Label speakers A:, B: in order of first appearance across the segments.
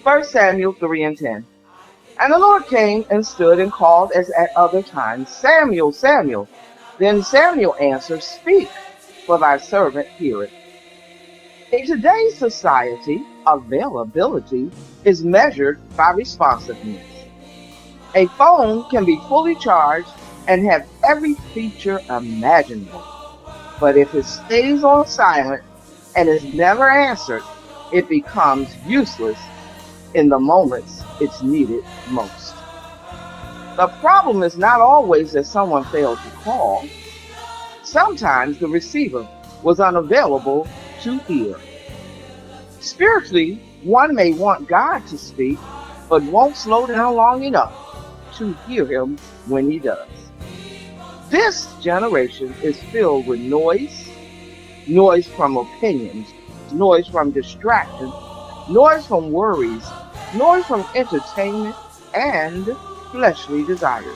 A: First Samuel 3 and 10. And the Lord came and stood and called as at other times, Samuel, Samuel. Then Samuel answered, Speak, for thy servant heareth. In today's society, availability is measured by responsiveness. A phone can be fully charged and have every feature imaginable. But if it stays on silent and is never answered, it becomes useless in the moments it's needed most. The problem is not always that someone failed to call. Sometimes the receiver was unavailable to hear. Spiritually, one may want God to speak, but won't slow down long enough to hear him when he does. This generation is filled with noise from opinions, noise from distraction, noise from worries, noise from entertainment, and fleshly desires.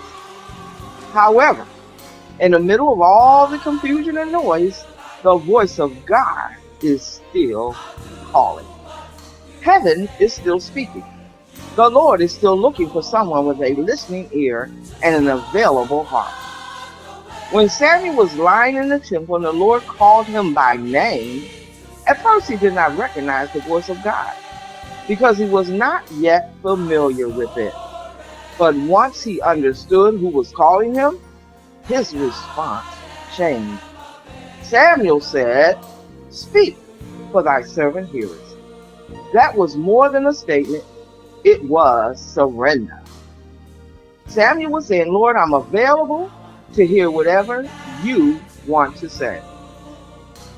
A: However, in the middle of all the confusion and noise, the voice of God is still calling. Heaven is still speaking. The Lord is still looking for someone with a listening ear and an available heart. When Samuel was lying in the temple and the Lord called him by name, at first he did not recognize the voice of God because he was not yet familiar with it. But once he understood who was calling him, his response changed. Samuel said, Speak, for thy servant heareth. That was more than a statement. It was surrender. Samuel was saying, Lord, I'm available to hear whatever you want to say.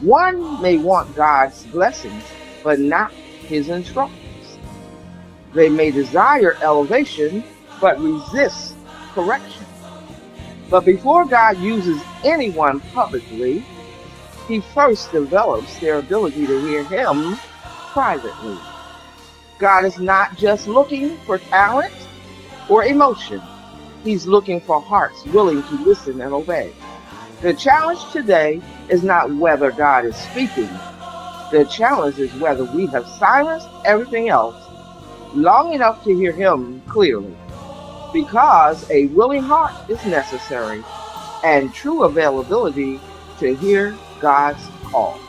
A: One may want God's blessings, but not his instructions. They may desire elevation, but resist correction. But before God uses anyone publicly, he first develops their ability to hear him privately. God is not just looking for talent or emotion. He's looking for hearts willing to listen and obey. The challenge today is not whether God is speaking. The challenge is whether we have silenced everything else long enough to hear him clearly. Because a willing heart is necessary and true availability to hear God's call.